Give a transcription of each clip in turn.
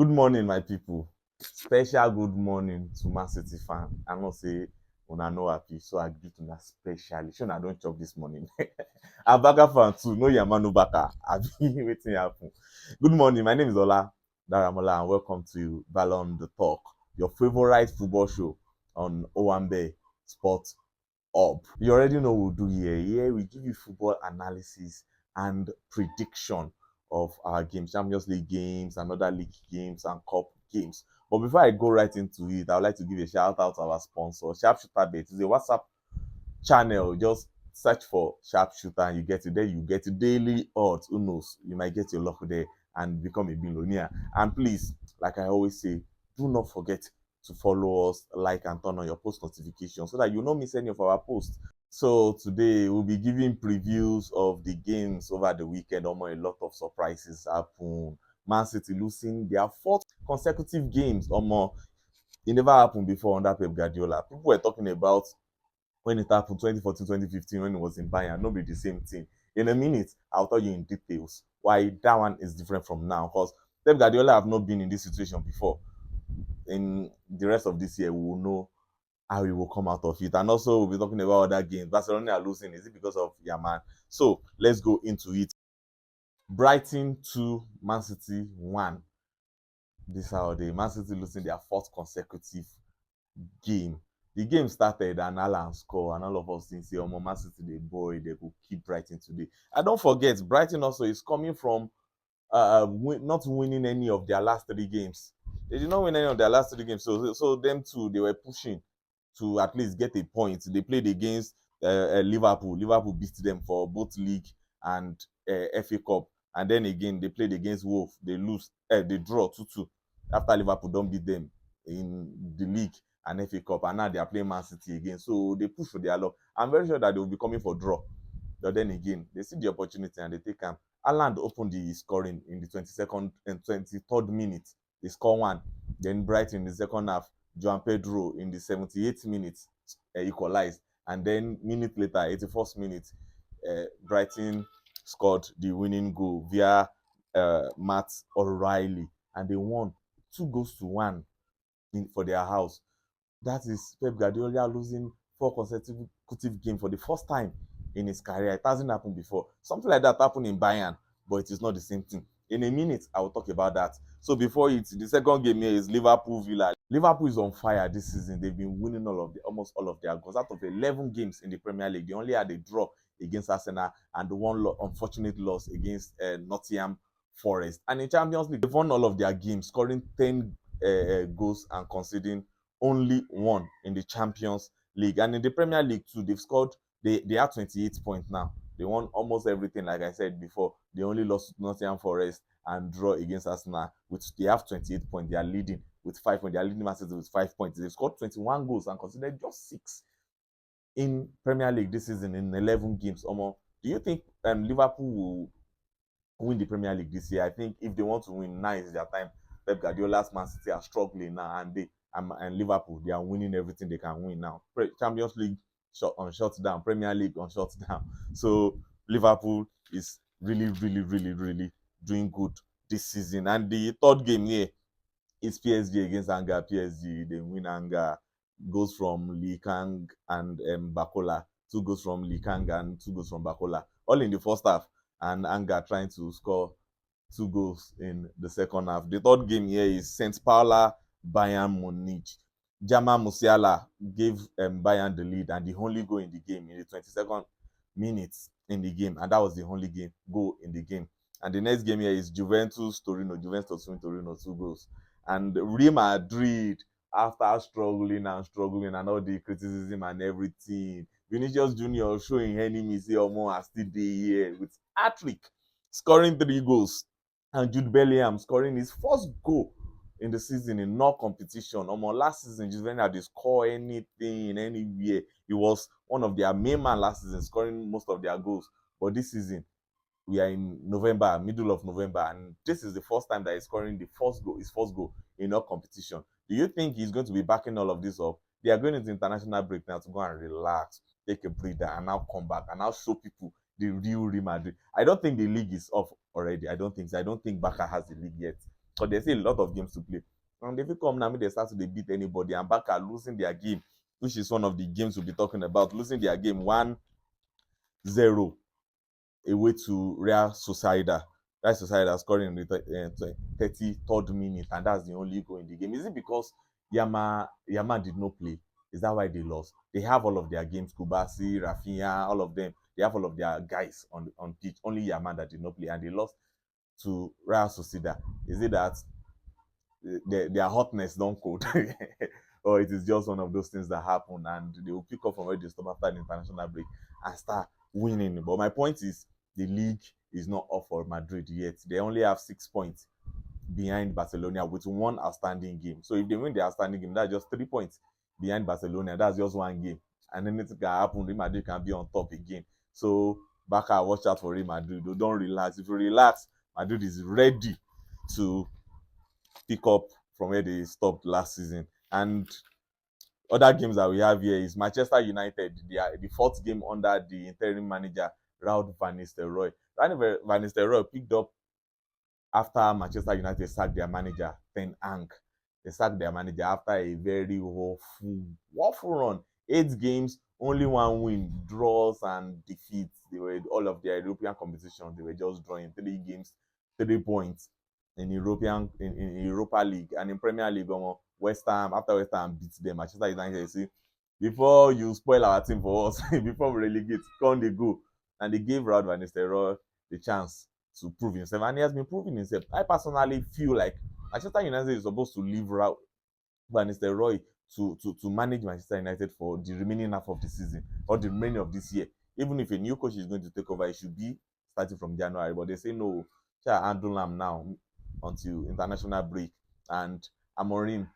Good morning, my people. Special good morning to Man City fan. I know say una no happy, so I greet una specially. Sure, I don't chop this morning. Abaka fan too. No Yamanu Baka. Abi wetin happen? Good morning. My name is Ola Daramola, and welcome to Ballon the Talk, your favorite football show on Owambe Sport Up. You already know what we do here. Here we give you football analysis and prediction of our games, Champions League games, and other league games and cup games. But before I go right into it, I would like to give a shout out to our sponsor, Sharpshooter Bet. It's a WhatsApp channel. Just search for Sharpshooter and you get it there. You get daily odds. Who knows? You might get your luck there and become a billionaire. And please, like I always say, do not forget to follow us, like, and turn on your post notifications so that you don't miss any of our posts. So today we'll be giving previews of the games over the weekend. Almost a lot of surprises happen. Man City losing their fourth consecutive games. Almost it never happened before under Pep Guardiola. People were talking about when it happened 2014, 2015 when it was in Bayern. Not be the same thing. In a minute, I'll tell you in details why that one is different from now. Because Pep Guardiola have not been in this situation before. In the rest of this year, we will know how he will come out of it. And also, we'll be talking about other games. Barcelona are losing. Is it because of Yaman? So let's go into it. Brighton 2, Man City 1. This Saturday, Man City losing their fourth consecutive game. The game started and Alan scored, and all of us think say, "Oh, Man City, the boy, they could keep Brighton today." And don't forget, Brighton also is coming from not winning any of their last three games. They did not win any of their last three games, so them too they were pushing to at least get a point. They played against Liverpool. Liverpool beat them for both league and FA Cup, and then again they played against Wolves. They lose, they draw 2-2 after Liverpool don't beat them in the league and FA Cup, and now they are playing Man City again. So they push for their luck. I'm very sure that they will be coming for draw. But then again, they see the opportunity and they take them. Haaland opened the scoring in the 22nd and 23rd minute. They score one. Then Brighton in the second half, João Pedro in the 78th minute equalized. And then minute later, 81st minute, Brighton scored the winning goal via Matt O'Reilly. And they won 2-1 for their house. That is Pep Guardiola losing four consecutive games for the first time in his career. It hasn't happened before. Something like that happened in Bayern, but it is not the same thing. In a minute, I will talk about that. So before it, the second game here is Liverpool Villa. Liverpool is on fire this season. They've been winning almost all of their goals. Out of 11 games in the Premier League, they only had a draw against Arsenal and the one unfortunate loss against Nottingham Forest. And in Champions League, they've won all of their games, scoring 10 goals and conceding only one in the Champions League. And in the Premier League too, they've scored, they have 28 points now. They won almost everything, like I said before. They only lost to Nottingham Forest and draw against Arsenal, which they have 28 points. They are leading with 5 points. They are leading Man City with 5 points. They've scored 21 goals and considered just 6 in Premier League this season in 11 games. Do you think Liverpool will win the Premier League this year? I think if they want to win, now is their time. Pep Guardiola's Man City are struggling now, and Liverpool, they are winning everything they can win now. Champions League on shut down, Premier League on shut down. So Liverpool is really, really, really, really doing good this season. And the third game here is PSG against Anga. PSG, they win Anga. Goes from Lee Kang and Bakola. 2 goals from Lee Kang and 2 goals from Bakola. All in the first half. And Anga trying to score 2 goals in the second half. The third game here is St. Paula Bayern Munich. Jamal Musiala gave Bayern the lead and the only goal in the game in the 22nd minute in the game, and that was the only goal in the game. And the next game here is Juventus Torino. Juventus win Torino 2 goals. And Real Madrid, after struggling and all the criticism and everything, Vinicius Junior showing enemies say Omo are still here with hat-trick, scoring 3 goals. And Jude Bellingham scoring his first goal in the season in no competition. Last season, Jude Bellingham didn't score anything, anywhere. He was one of their main man last season, scoring most of their goals. But this season, we are in November, middle of November, and this is the first time that he's scoring his first goal in no competition. Do you think he's going to be backing all of this up? They are going into international break now to go and relax, take a breather, and now come back and now show people the real Real Madrid. I don't think the league is off already. I don't think so. I don't think Barca has the league yet. But there's a lot of games to play. And if you come now, they start to dey beat anybody, and Barca losing their game, which is one of the games we'll be talking about, losing their game 1-0 away to Real Sociedad. Real Sociedad scoring in the 33rd minute, and that's the only goal in the game. Is it because Yama did not play? Is that why they lost? They have all of their games, Kubasi, Rafinha, all of them. They have all of their guys on pitch. Only Yama that did not play, and they lost to Real Sociedad. Is it that their hotness don't cold? Or it is just one of those things that happen and they will pick up from where they stop after the international break and start winning? But my point is, the league is not up for Madrid yet. They only have 6 points behind Barcelona with one outstanding game. So if they win the outstanding game, that's just 3 points behind Barcelona. That's just one game, and anything can happen. Real Madrid can be on top again. So Barca, watch out for Real Madrid. Don't relax. If you relax, Madrid is ready to pick up from where they stopped last season. And other games that we have here is Manchester United, the fourth game under the interim manager Ruud van Nistelrooy. Ruud van Nistelrooy picked up after Manchester United sacked their manager Ten Hag. They sacked their manager after a very woeful run. 8 games, only one win, draws and defeats. They were all of their European competition. They were just drawing 3 games, 3 points in Europa League, and in Premier League. West Ham, after West Ham beats them, Manchester United say, before you spoil our team for us, before we relegate, come they go. And they gave Ruud van Nistelrooy the chance to prove himself, and he has been proving himself. I personally feel like Manchester United is supposed to leave Ruud van Nistelrooy to manage Manchester United for the remaining half of the season or the remaining of this year. Even if a new coach is going to take over, it should be starting from January. But they say no, shall handle him now until international break, and Amorim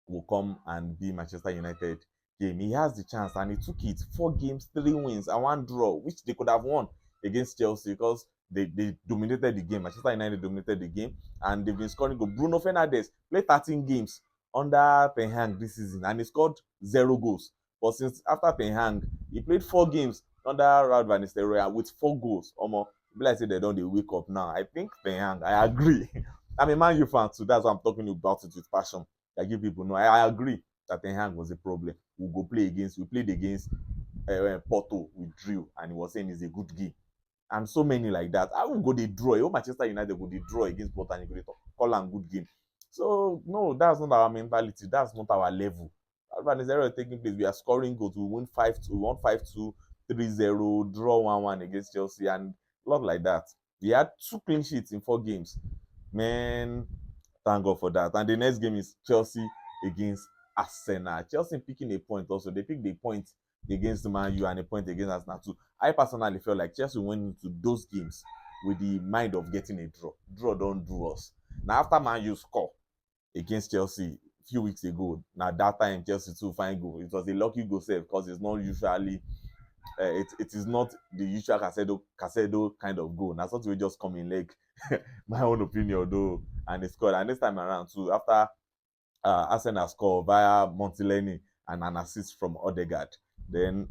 will come and be Manchester United game. He has the chance and he took it. 4 games, 3 wins, and 1 draw, which they could have won against Chelsea because they dominated the game. Manchester United dominated the game, and they've been scoring goals. Bruno Fernandes played 13 games under Ten Hag this season, and he scored 0 goals. But since after Ten Hag, he played 4 games under Ruud van Nistelrooy with 4 goals. Be like say they don't they wake up now. I think Ten Hag, I agree. I'm a Man U fan too. That's why I'm talking about it with passion. I give people know. I agree that Ten Hag was a problem. We played against Porto with Drew, and he was saying it's a good game. And so many like that. I will go they draw. Oh, Manchester United go they draw against Porto and you go call am good game. So no, that's not our mentality. That's not our level. Van Zero taking place. We are scoring goals. We win 5-2, 1-5-2, 3-0, draw 1-1 against Chelsea, and a lot like that. We had 2 clean sheets in 4 games. Man, thank God for that. And the next game is Chelsea against Arsenal. Chelsea picking a point also. They picked the point against Man U and a point against Arsenal too. I personally felt like Chelsea went into those games with the mind of getting a draw. Draw don't do us. Now after Man U score against Chelsea a few weeks ago, now that time Chelsea too find goal. It was a lucky goal save because it's not usually it is not the usual Casedo kind of goal. Now something will just come in leg. My own opinion though, and they scored. And this time around too, after Arsenal score via Montileni and an assist from Odegaard, then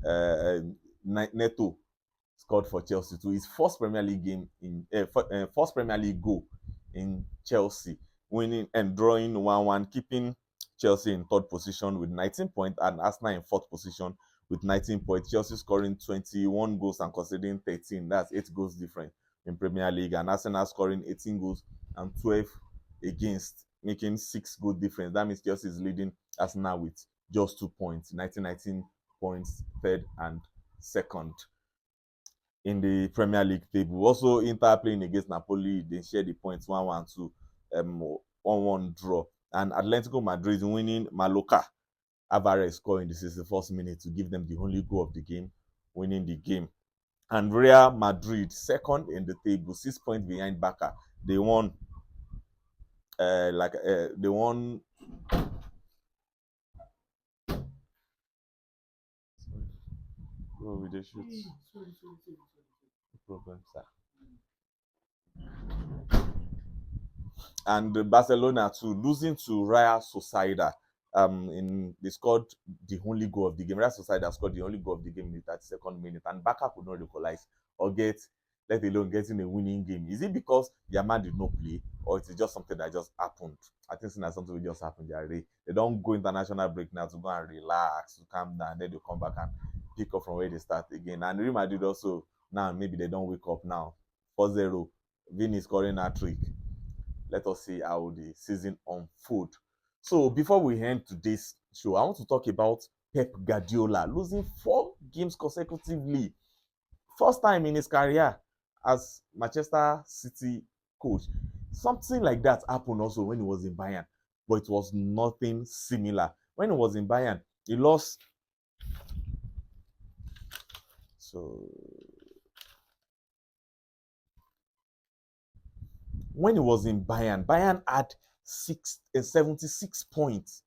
Neto scored for Chelsea too. His first Premier League game first Premier League goal in Chelsea, winning and drawing 1-1, keeping Chelsea in third position with 19 points and Arsenal in fourth position with 19 points. Chelsea scoring 21 goals and conceding 13. That's 8 goals different in Premier League, and Arsenal scoring 18 goals and 12 against, making 6 goal difference. That means Chelsea is leading Arsenal with just 2 points, 19 points, third and second in the Premier League table. Also, Inter playing against Napoli, they share the points 1-1 to 1-1 draw. And Atletico Madrid winning Mallorca. Alvarez scoring the 61st minute to give them the only goal of the game, winning the game. And Real Madrid, second in the table, 6 points behind Barca. They won they won. Go with the shoot. No problem, sir. And Barcelona too, losing to Real Sociedad. They scored the only goal of the game. Real Sociedad scored the only goal of the game in the 32nd minute, and Barca could not equalize or get let alone getting a winning game. Is it because Yamal did not play, or is it just something that just happened? I think it's something that just happened. They don't go international break now to go and relax, to calm down, then they come back and pick up from where they start again. And Real Madrid also, now maybe they don't wake up now. 4-0, Vini scoring a trick. Let us see how the season unfold. So before we end today's show, I want to talk about Pep Guardiola losing 4 games consecutively. First time in his career as Manchester City coach. Something like that happened also when he was in Bayern, but it was nothing similar. When he was in Bayern, he lost. So when he was in Bayern, Bayern had 76 points,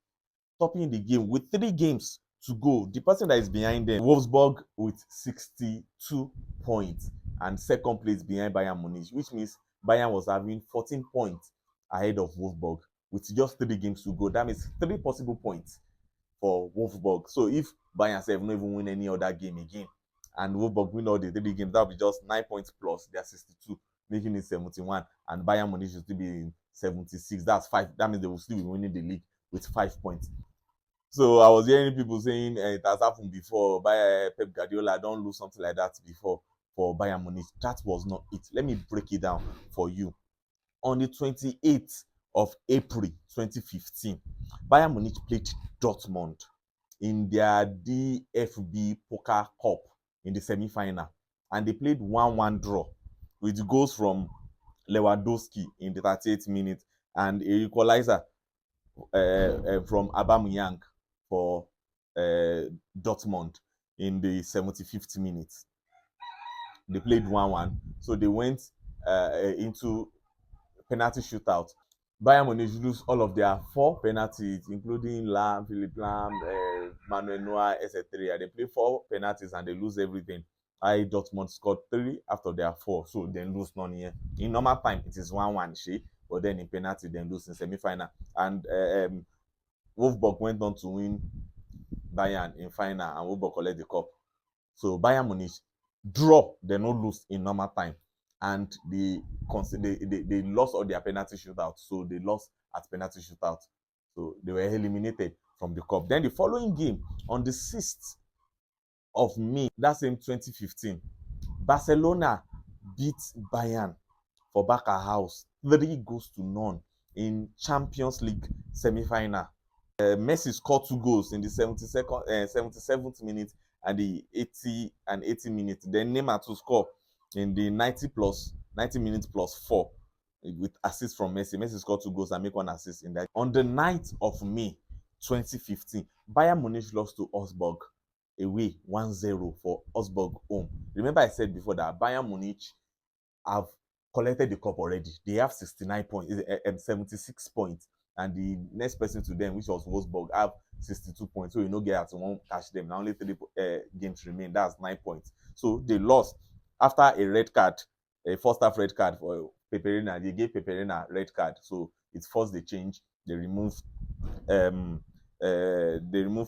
topping the game with 3 games to go. The person that is behind them, Wolfsburg, with 62 points, and second place behind Bayern Munich, which means Bayern was having 14 points ahead of Wolfsburg with just 3 games to go. That means 3 possible points for Wolfsburg. So if Bayern say not even win any other game again, and Wolfsburg win all the 3 games, that will be just 9 points plus. They are 62, making it 71, and Bayern Munich should still be in 76. That's 5. That means they will still be winning the league with 5 points. So I was hearing people saying it has happened before. Pep Guardiola don't lose something like that before for Bayern Munich. That was not it. Let me break it down for you. On the 28th of April 2015, Bayern Munich played Dortmund in their DFB Pokal Cup in the semi-final, and they played 1-1 draw with goals from Lewandowski in the 38th minute and a equalizer from Aubameyang for Dortmund in the 75th minute. They played 1-1, so they went into penalty shootout. Bayern Munich lose all of their 4 penalties, including Lam, Philipp Lam, Manuel Neuer, etc. They play 4 penalties and they lose everything. Dortmund scored 3 after their 4, so they lose none here. In normal time, it is 1-1, but then in penalty, they lose in semi-final. And Wolfsburg went on to win Bayern in final, and Wolfsburg collect the cup. So Bayern Munich draw, they no lose in normal time, and they lost all their penalty shootout. So they lost at penalty shootout. So they were eliminated from the cup. Then the following game, on the 6th of May, that same 2015, Barcelona beat Bayern for back at house 3-0 in Champions League semi-final. Messi scored 2 goals in the 77th minute and the 80 minute. Then Neymar to score in the 90 minutes plus 4 with assist from Messi. Messi scored 2 goals and make 1 assist in that. On the 9th of May 2015, Bayern Munich lost to Augsburg away 1-0 for Augsburg home. Remember I said before that Bayern Munich have collected the cup already. They have 69 points, 76 points. And the next person to them, which was Wolfsburg, have 62 points. So you know, get out, won't catch them. Now only 3 games remain. That's 9 points. So they lost after a red card, a first half red card for Peperina. They gave Peperina a red card. So it forced the change. They removed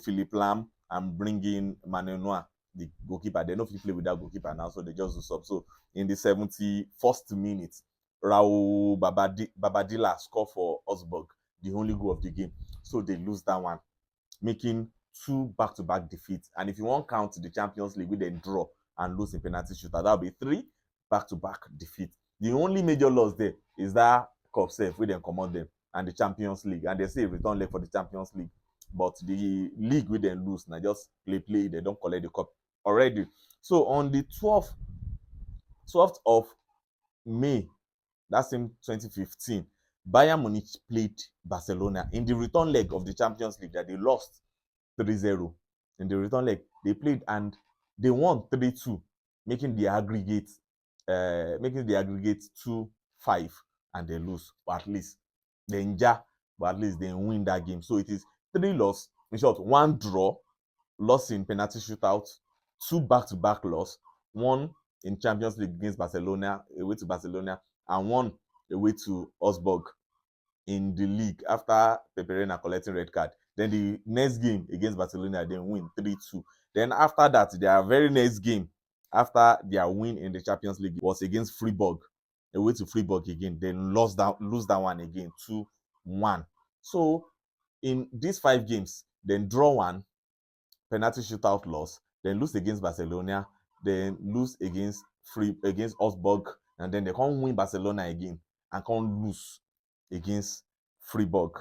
Philipp Lam and bring in Manuel Neuer, the goalkeeper. They don't play with that goalkeeper now, so they just do sub. So in the 71st minute, Raul Babadilla scored for Augsburg, the only goal of the game. So they lose that one, making 2 back-to-back defeats. And if you won't count the Champions League, we then draw and lose in penalty shootout, that'll be 3 back-to-back defeats. The only major loss there is that cup save, we then command them, and the Champions League. And they say return leg for the Champions League. But the league we then lose, now just play, they don't collect the cup already. So on the 12th of May, that same 2015, Bayern Munich played Barcelona in the return leg of the Champions League that they lost 3-0. In the return leg, they played and they won 3-2, making the aggregate 2-5, and they lose. But at least they injure, but at least they win that game. So it is 3 loss, in short, 1 draw, loss in penalty shootout, 2 back-to-back loss, 1 in Champions League against Barcelona, away to Barcelona, and 1 away to Augsburg in the league after Peperina collecting red card. Then the next game against Barcelona, they win 3-2. Then after that, their very next game after their win in the Champions League was against Freiburg, away to Freiburg again. They lose that one again, 2-1. So in these 5 games, then draw one, penalty shootout loss, then lose against Barcelona, then lose against Augsburg, and then they can't win Barcelona again and can't lose against Freiburg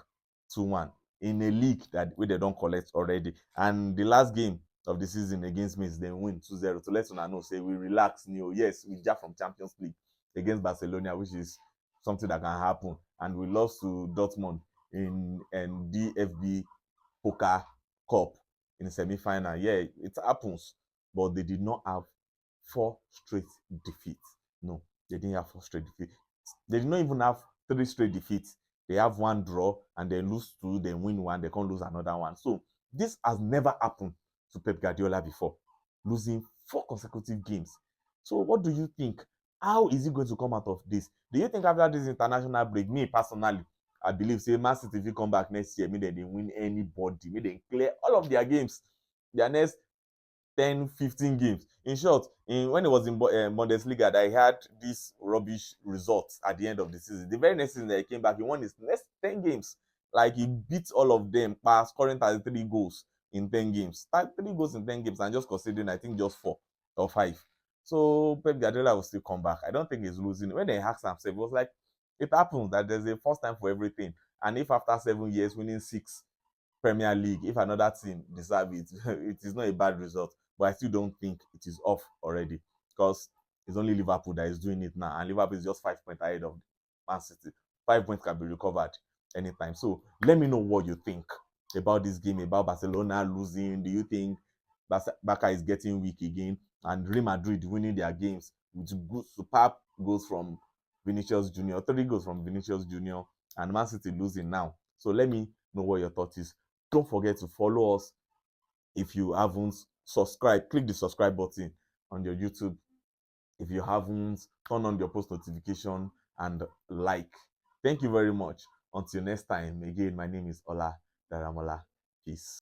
2-1 in a league that where they don't collect already. And the last game of the season against Mainz, they win 2-0. To let una know, say we relax new. Yes, we jump from Champions League against Barcelona, which is something that can happen. And we lost to Dortmund in DFB Poker Cup in the semi-final. Yeah, it happens, but they did not have 4 straight defeats. No, they didn't have 4 straight defeats. They did not even have 3 straight defeats. They have 1 draw and they lose 2, then win 1, they can't lose another one. So this has never happened to Pep Guardiola before, losing 4 consecutive games. So what do you think? How is he going to come out of this? Do you think after this international break, me personally, I believe say Man City if you come back next year, make dem dey win anybody, make dem clear all of their games, their next 10-15 games. In short, when it was in Bundesliga, I had this rubbish results at the end of the season. The very next season that he came back, he won his next 10 games. Like he beat all of them, by scoring 33 goals in 10 games. 33 goals in 10 games, and just considering I think just 4 or 5. So Pep Guardiola will still come back. I don't think he's losing. When they asked himself, it was like it happens that there's a first time for everything. And if after 7 years winning 6 Premier League, if another team deserve it, it is not a bad result. But I still don't think it is off already because it's only Liverpool that is doing it now, and Liverpool is just 5 points ahead of Man City. 5 points can be recovered anytime. So let me know what you think about this game, about Barcelona losing. Do you think Barca is getting weak again, and Real Madrid winning their games with good, superb goals from Vinicius Junior, 3 goals from Vinicius Junior, and Man City losing now? So let me know what your thought is. Don't forget to follow us. If you haven't subscribed, click the subscribe button on your YouTube. If you haven't, turn on your post notification and like. Thank you very much. Until next time, again, my name is Ola Daramola. Peace.